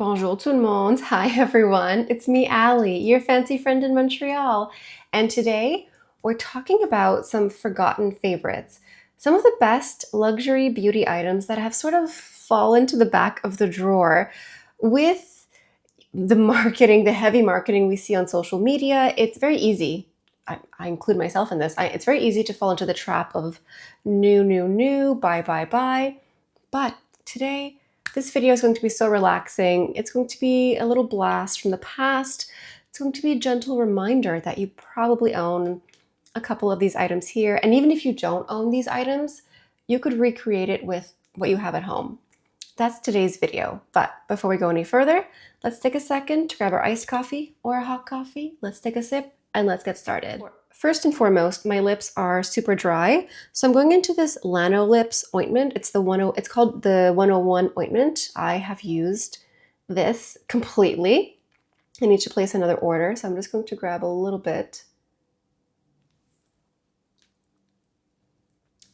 Bonjour tout le monde. Hi everyone. It's me, Ali, your fancy friend in Montreal. And today we're talking about some forgotten favorites. Some of the best luxury beauty items that have sort of fallen to the back of the drawer with the marketing, the heavy marketing we see on social media. It's very easy. I include myself in this. It's very easy to fall into the trap of new, new, new, buy, buy, buy. But today, this video is going to be so relaxing. It's going to be a little blast from the past. It's going to be a gentle reminder that you probably own a couple of these items here. And even if you don't own these items, you could recreate it with what you have at home. That's today's video. But before we go any further, let's take a second to grab our iced coffee or a hot coffee. Let's take a sip and let's get started. First and foremost, my lips are super dry, so I'm going into this Lano Lips ointment. It's called the 101 ointment. I have used this completely. I need to place another order, so I'm just going to grab a little bit.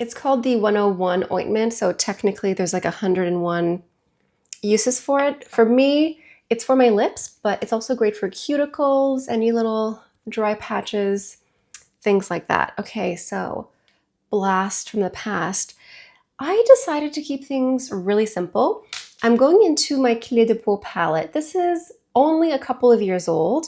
It's called the 101 ointment, so technically there's like 101 uses for it. For me, it's for my lips, but it's also great for cuticles, any little dry patches, things like that. Okay, so blast from the past. I decided to keep things really simple. I'm going into my Clé de Peau palette. This is only a couple of years old,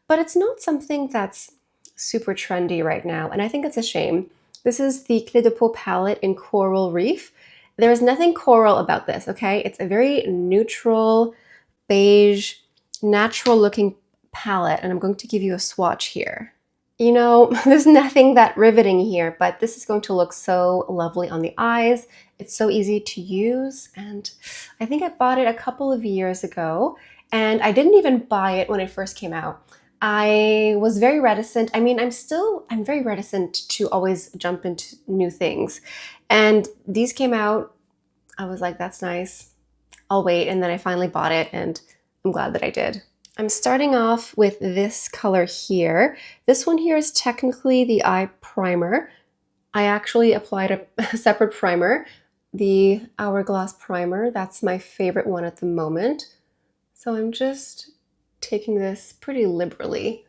but it's not something that's super trendy right now, and I think it's a shame. This is the Clé de Peau palette in Coral Reef. There is nothing coral about this, okay? It's a very neutral, beige, natural looking palette, and I'm going to give you a swatch here. You know, there's nothing that riveting here, but this is going to look so lovely on the eyes. It's so easy to use, and I think I bought it a couple of years ago, and I didn't even buy it when it first came out. I was very reticent. I mean, I'm very reticent to always jump into new things. And these came out, I was like, that's nice, I'll wait, and then I finally bought it, and I'm glad that I did. I'm starting off with this color here. This one here is technically the eye primer. I actually applied a separate primer, the Hourglass primer. That's my favorite one at the moment. So I'm just taking this pretty liberally,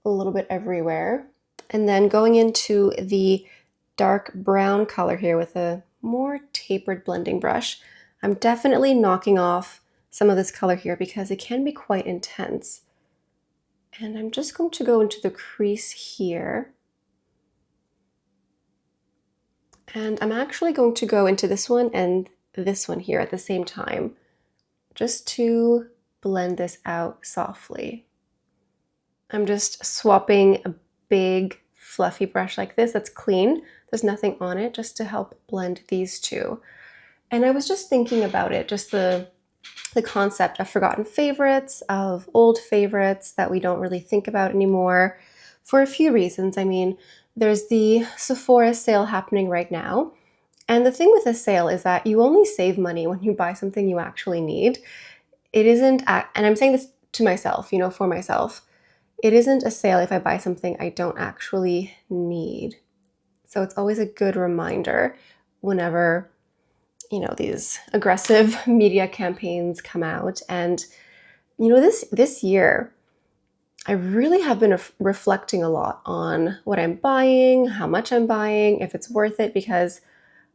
a little bit everywhere. And then going into the dark brown color here with a more tapered blending brush. I'm definitely knocking off some of this color here because it can be quite intense. And I'm just going to go into the crease here. And I'm actually going to go into this one and this one here at the same time, just to blend this out softly. I'm just swapping a big fluffy brush like this that's clean. There's nothing on it, just to help blend these two. And I was just thinking about it, just the concept of forgotten favorites, of old favorites that we don't really think about anymore for a few reasons. I mean, there's the Sephora sale happening right now. And the thing with a sale is that you only save money when you buy something you actually need. It isn't, and I'm saying this to myself, you know, for myself, it isn't a sale if I buy something I don't actually need. So it's always a good reminder whenever, you know, these aggressive media campaigns come out. And, you know, this year, I really have been reflecting a lot on what I'm buying, how much I'm buying, if it's worth it, because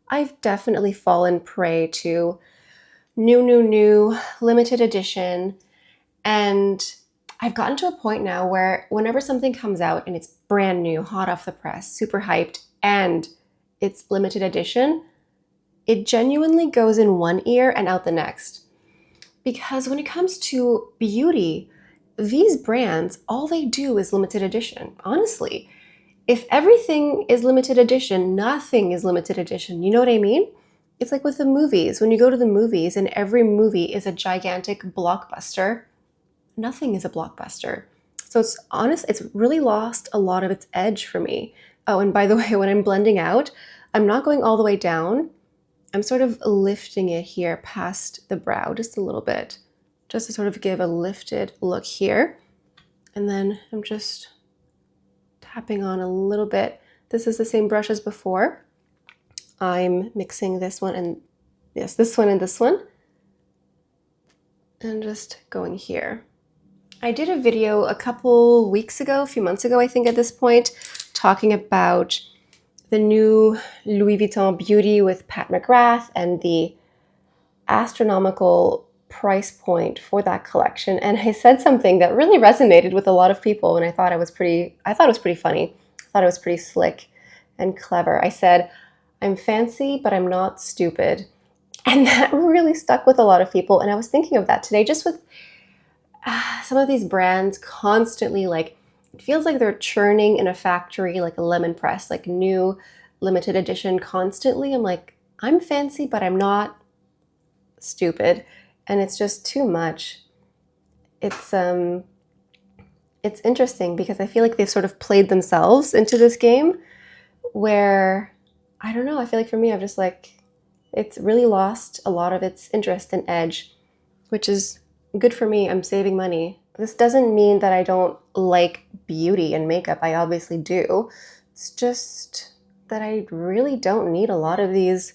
I've definitely fallen prey to new, limited edition. And I've gotten to a point now where whenever something comes out and it's brand new, hot off the press, super hyped, and it's limited edition, it genuinely goes in one ear and out the next. Because when it comes to beauty, these brands, all they do is limited edition. Honestly, if everything is limited edition, nothing is limited edition. You know what I mean? It's like with the movies. When you go to the movies and every movie is a gigantic blockbuster, nothing is a blockbuster. So it's really lost a lot of its edge for me. Oh, and by the way, when I'm blending out, I'm not going all the way down. I'm sort of lifting it here past the brow just a little bit, just to sort of give a lifted look here. And then I'm just tapping on a little bit. This is the same brush as before. I'm mixing this one and yes, this one and this one. and just going here. I did a video a couple weeks ago, a few months ago, I think at this point, talking about the new Louis Vuitton Beauty with Pat McGrath and the astronomical price point for that collection. And I said something that really resonated with a lot of people, and I thought it was pretty funny. I thought it was pretty slick and clever. I said, "I'm fancy, but I'm not stupid." And that really stuck with a lot of people. And I was thinking of that today, just with some of these brands constantly, like, it feels like they're churning in a factory, like a lemon press, like new limited edition constantly. I'm like, I'm fancy, but I'm not stupid. And it's just too much. It's interesting because I feel like they've sort of played themselves into this game where, I don't know, I feel like for me, I've just like, it's really lost a lot of its interest and edge, which is good for me. I'm saving money. This doesn't mean that I don't like beauty and makeup. I obviously do. It's just that I really don't need a lot of these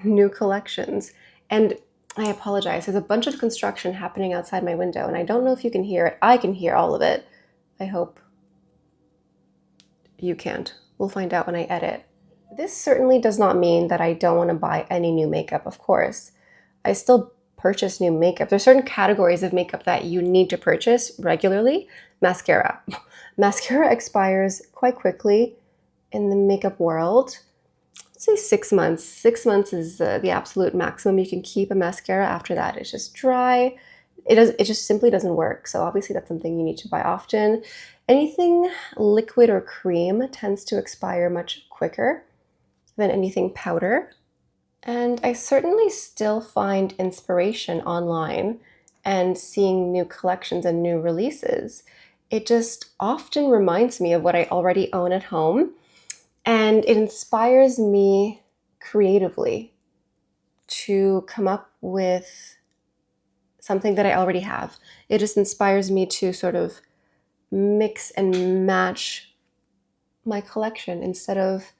new collections. And I apologize. There's a bunch of construction happening outside my window, and I don't know if you can hear it. I can hear all of it. I hope you can't. We'll find out when I edit. This certainly does not mean that I don't want to buy any new makeup, of course. I still purchase new makeup. There's certain categories of makeup that you need to purchase regularly. Mascara. Mascara expires quite quickly in the makeup world. Let's say 6 months. 6 months is the absolute maximum you can keep a mascara. After that, it's just dry. It just simply doesn't work. So obviously that's something you need to buy often. Anything liquid or cream tends to expire much quicker than anything powder. And I certainly still find inspiration online and seeing new collections and new releases. It just often reminds me of what I already own at home, and it inspires me creatively to come up with something that I already have. It just inspires me to sort of mix and match my collection instead of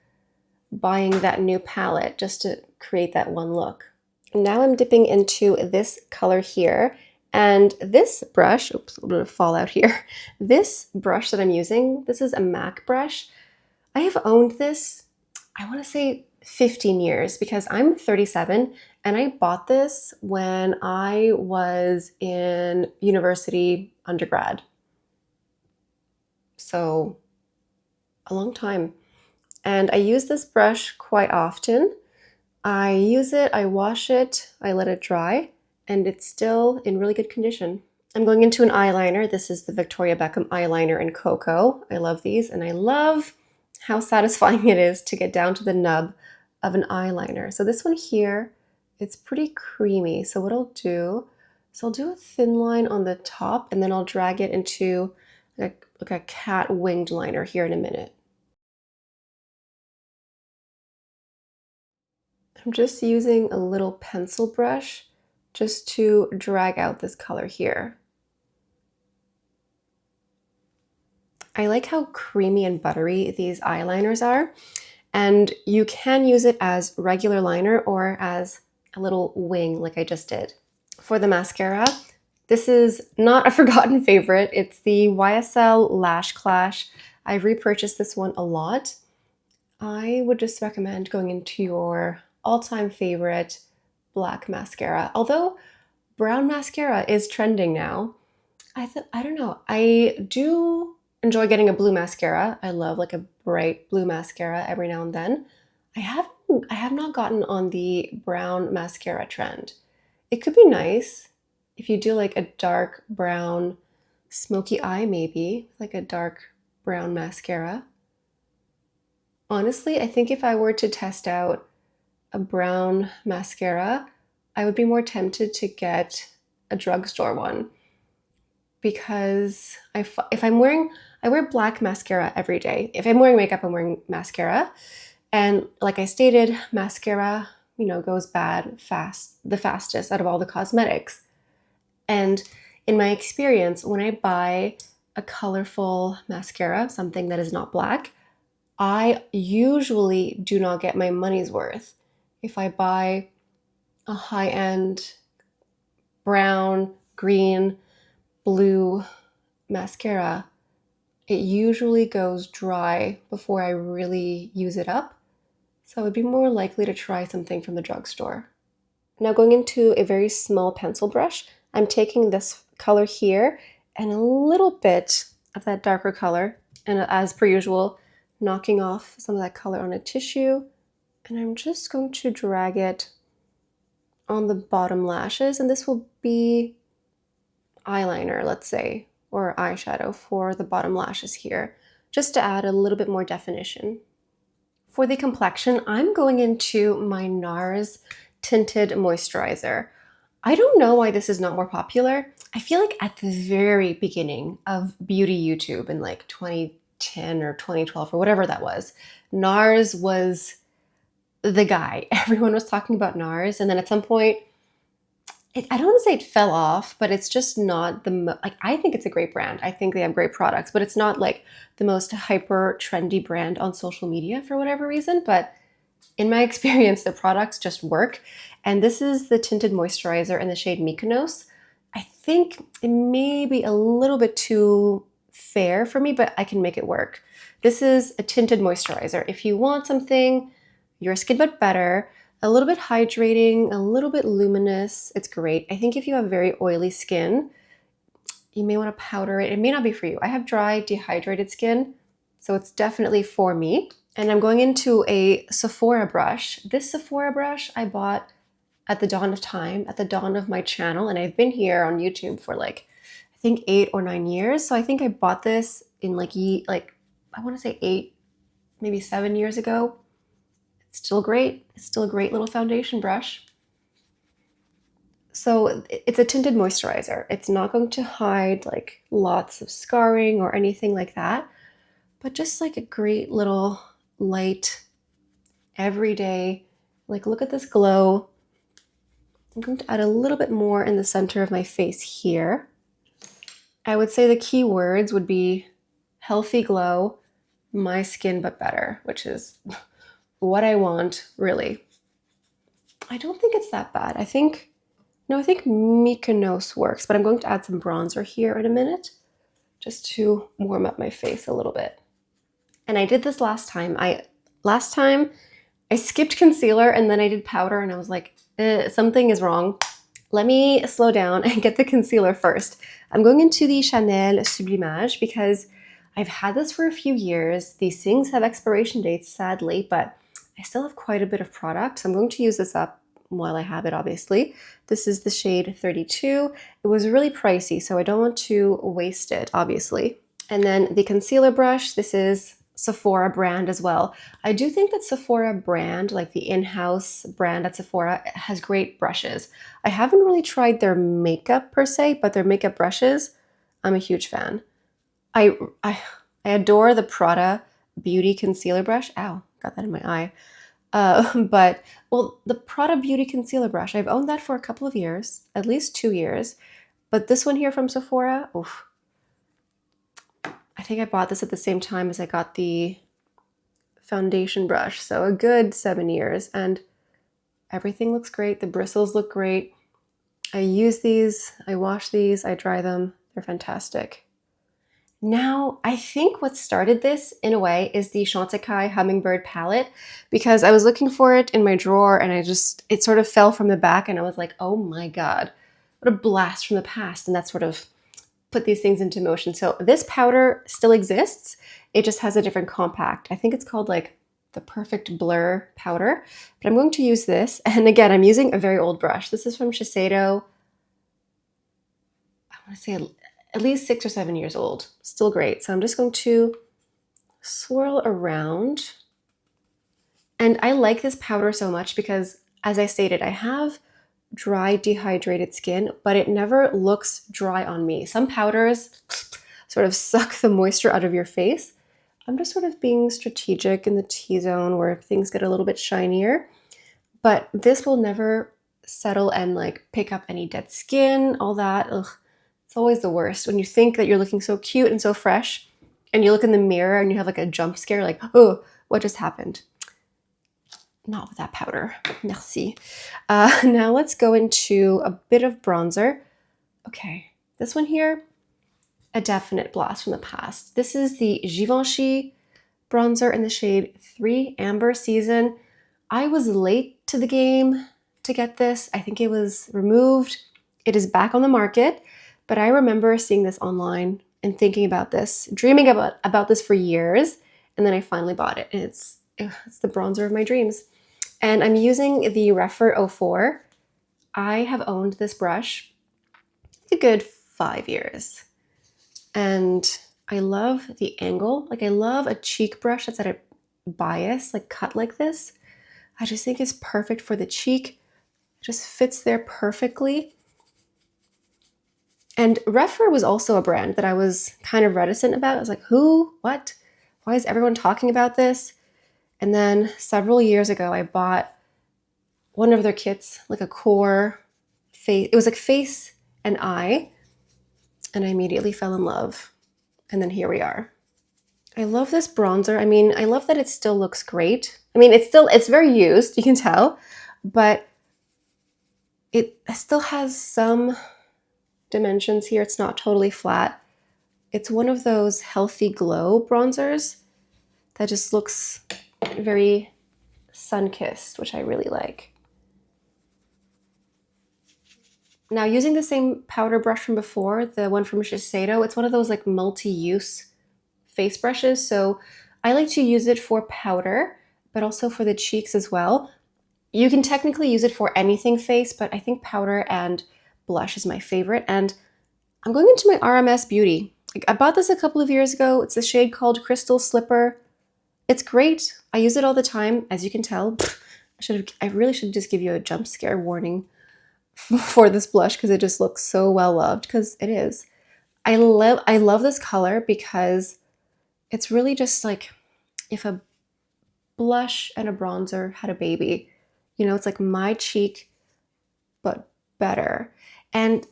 buying that new palette just to create that one look. Now I'm dipping into this color here, and this brush, oops, a little bit of fallout here. This brush that I'm using, this is a MAC brush. I have owned this, I want to say 15 years, because I'm 37 and I bought this when I was in university undergrad. So a long time. And I use this brush quite often. I use it, I wash it, I let it dry, and it's still in really good condition. I'm going into an eyeliner. This is the Victoria Beckham eyeliner in Cocoa. I love these, and I love how satisfying it is to get down to the nub of an eyeliner. So this one here, it's pretty creamy. So what I'll do is I'll do a thin line on the top, and then I'll drag it into like a cat winged liner here in a minute. I'm just using a little pencil brush just to drag out this color here. I like how creamy and buttery these eyeliners are, and you can use it as regular liner or as a little wing like I just did. For the mascara, this is not a forgotten favorite. It's the YSL Lash Clash. I repurchased this one a lot. I would just recommend going into your all-time favorite black mascara. Although brown mascara is trending now, I don't know. I do enjoy getting a blue mascara. I love like a bright blue mascara every now and then. I have not gotten on the brown mascara trend. It could be nice if you do like a dark brown smoky eye, maybe like a dark brown mascara. Honestly, I think if I were to test out a brown mascara, I would be more tempted to get a drugstore one, because if I'm wearing, I wear black mascara every day. If I'm wearing makeup, I'm wearing mascara. And like I stated, mascara, goes bad the fastest out of all the cosmetics. And in my experience, when I buy a colorful mascara, something that is not black, I usually do not get my money's worth. If I buy a high-end brown, green, blue mascara, it usually goes dry before I really use it up. So I would be more likely to try something from the drugstore. Now going into a very small pencil brush, I'm taking this color here and a little bit of that darker color, and as per usual, knocking off some of that color on a tissue, and I'm just going to drag it on the bottom lashes, and this will be eyeliner, let's say, or eyeshadow for the bottom lashes here, just to add a little bit more definition. For the complexion, I'm going into my NARS Tinted Moisturizer. I don't know why this is not more popular. I feel like at the very beginning of beauty YouTube in like 2010 or 2012 or whatever that was, NARS was the guy. Everyone was talking about NARS, and then at some point, I don't want to say it fell off, but it's just not like, I think it's a great brand. I think they have great products, but it's not like the most hyper trendy brand on social media for whatever reason. But in my experience, the products just work. And this is the tinted moisturizer in the shade Mykonos. I think it may be a little bit too fair for me, but I can make it work. This is a tinted moisturizer. If you want something, your skin but better, a little bit hydrating, a little bit luminous, it's great. I think if you have very oily skin, you may want to powder it. It may not be for you. I have dry, dehydrated skin, so it's definitely for me. And I'm going into a Sephora brush. This Sephora brush I bought at the dawn of time, at the dawn of my channel, and I've been here on YouTube for like, I think 8 or 9 years. So I think I bought this in like I want to say 8, maybe 7 years ago. It's still great. It's still a great little foundation brush. So it's a tinted moisturizer. It's not going to hide like lots of scarring or anything like that, but just like a great little light everyday, like look at this glow. I'm going to add a little bit more in the center of my face here. I would say the key words would be healthy glow, my skin but better, which is what I want, really. I don't think it's that bad. I think Mykonos works, but I'm going to add some bronzer here in a minute just to warm up my face a little bit. And I did this last time. Last time I skipped concealer and then I did powder, and I was like, something is wrong. Let me slow down and get the concealer first. I'm going into the Chanel Sublimage because I've had this for a few years. These things have expiration dates, sadly, but I still have quite a bit of product. So I'm going to use this up while I have it, obviously. This is the shade 32. It was really pricey, so I don't want to waste it, obviously. And then the concealer brush, this is Sephora brand as well. I do think that Sephora brand, like the in-house brand at Sephora, has great brushes. I haven't really tried their makeup per se, but their makeup brushes, I'm a huge fan. I adore the Prada Beauty Concealer Brush. Ow, got that in my eye. Well, the Prada Beauty Concealer Brush, I've owned that for a couple of years, at least 2 years. But this one here from Sephora, oof. I think I bought this at the same time as I got the foundation brush. So a good 7 years, and everything looks great. The bristles look great. I use these, I wash these, I dry them. They're fantastic. Now, I think what started this, in a way, is the Chantecaille Hummingbird palette, because I was looking for it in my drawer and it sort of fell from the back, and I was like, oh my God, what a blast from the past. And that sort of put these things into motion. So this powder still exists. It just has a different compact. I think it's called like the Perfect Blur powder, but I'm going to use this. And again, I'm using a very old brush. This is from Shiseido. I want to say at least 6 or 7 years old. Still great. So I'm just going to swirl around. And I like this powder so much because, as I stated, I have dry, dehydrated skin, but it never looks dry on me. Some powders sort of suck the moisture out of your face. I'm just sort of being strategic in the T-zone where things get a little bit shinier, but this will never settle and like pick up any dead skin, all that. Ugh, it's always the worst when you think that you're looking so cute and so fresh and you look in the mirror and you have like a jump scare, like, oh, what just happened? Not with that powder. Merci. Now let's go into a bit of bronzer. Okay, this one here, a definite blast from the past. This is the Givenchy bronzer in the shade 3 Amber Season. I was late to the game to get this. I think it was removed. It is back on the market, but I remember seeing this online and thinking about this, dreaming about this for years, and then I finally bought it, and it's the bronzer of my dreams. And I'm using the Rephr 04. I have owned this brush a good 5 years. And I love the angle. Like, I love a cheek brush that's at a bias, like cut like this. I just think it's perfect for the cheek. It just fits there perfectly. And Rephr was also a brand that I was kind of reticent about. I was like, who? What? Why is everyone talking about this? And then several years ago, I bought one of their kits, like a core face. It was like face and eye. And I immediately fell in love. And then here we are. I love this bronzer. I mean, I love that it still looks great. I mean, it's very used, you can tell, but it still has some dimensions here. It's not totally flat. It's one of those healthy glow bronzers that just looks very sun-kissed, which I really like. Now, using the same powder brush from before, the one from Shiseido, it's one of those like multi-use face brushes. So I like to use it for powder, but also for the cheeks as well. You can technically use it for anything face, but I think powder and blush is my favorite. And I'm going into my RMS Beauty. Like, I bought this a couple of years ago. It's a shade called Crystal Slipper. It's great. I use it all the time, as you can tell. I really should just give you a jump scare warning for this blush because it just looks so well loved, because it is. I love this color because it's really just like if a blush and a bronzer had a baby. You know, it's like my cheek, but better. And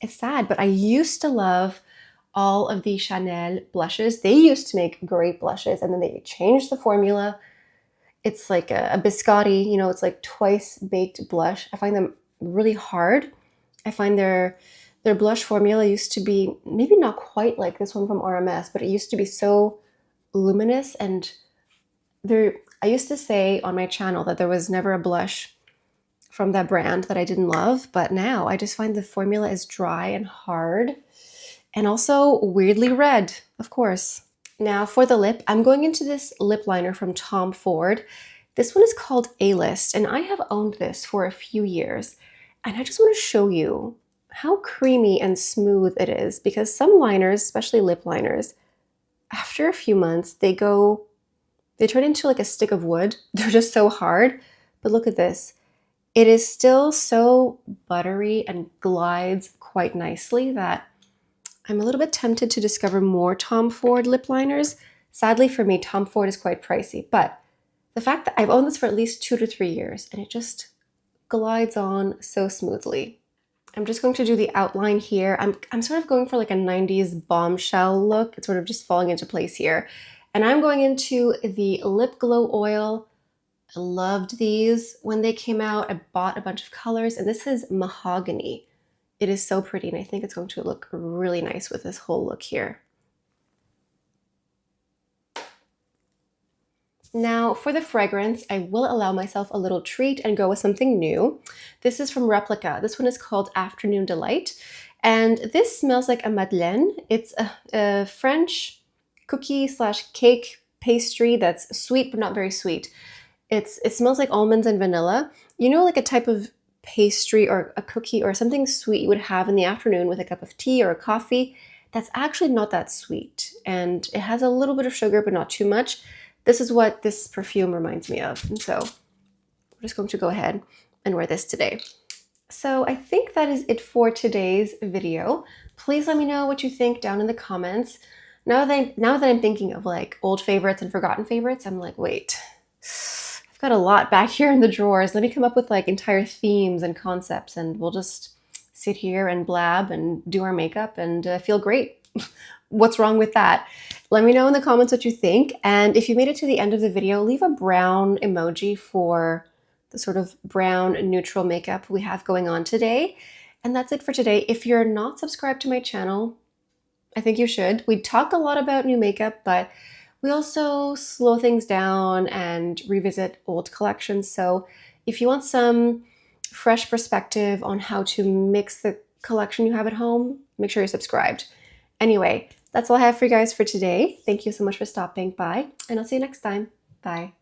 it's sad, but I used to love all of the Chanel blushes. They used to make great blushes, and then they changed the formula. It's like a biscotti, you know, it's like twice baked blush. I find them really hard. I find their blush formula used to be maybe not quite like this one from RMS, but it used to be so luminous. And I used to say on my channel that there was never a blush from that brand that I didn't love, but now I just find the formula is dry and hard and also weirdly red, of course. Now for the lip, I'm going into this lip liner from Tom Ford. This one is called A-List, and I have owned this for a few years. And I just want to show you how creamy and smooth it is, because some liners, especially lip liners, after a few months, they turn into like a stick of wood. They're just so hard. But look at this. It is still so buttery and glides quite nicely that I'm a little bit tempted to discover more Tom Ford lip liners. Sadly for me, Tom Ford is quite pricey, but the fact that I've owned this for at least 2 to 3 years and it just glides on so smoothly. I'm just going to do the outline here. I'm sort of going for like a 90s bombshell look. It's sort of just falling into place here. And I'm going into the Lip Glow Oil. I loved these when they came out. I bought a bunch of colors, and this is Mahogany. It is so pretty, and I think it's going to look really nice with this whole look here. Now for the fragrance, I will allow myself a little treat and go with something new. This is from Replica. This one is called Afternoon Delight, and this smells like a madeleine. It's a French cookie / cake pastry that's sweet but not very sweet. It smells like almonds and vanilla. You know, like a type of pastry or a cookie or something sweet you would have in the afternoon with a cup of tea or a coffee. That's actually not that sweet, and it has a little bit of sugar but not too much. This is what this perfume reminds me of, and so I'm just going to go ahead and wear this today. So I think that is it for today's video. Please let me know what you think down in the comments. Now that I'm thinking of like old favorites and forgotten favorites, I'm like, wait, I've got a lot back here in the drawers. Let me come up with like entire themes and concepts, and we'll just sit here and blab and do our makeup and feel great. what's wrong with that? Let me know in the comments what you think. And if you made it to the end of the video, leave a brown emoji for the sort of brown neutral makeup we have going on today. And that's it for today. If you're not subscribed to my channel, I think you should. We talk a lot about new makeup, but we also slow things down and revisit old collections. So if you want some fresh perspective on how to mix the collection you have at home, make sure you're subscribed. Anyway, that's all I have for you guys for today. Thank you so much for stopping by, and I'll see you next time. Bye.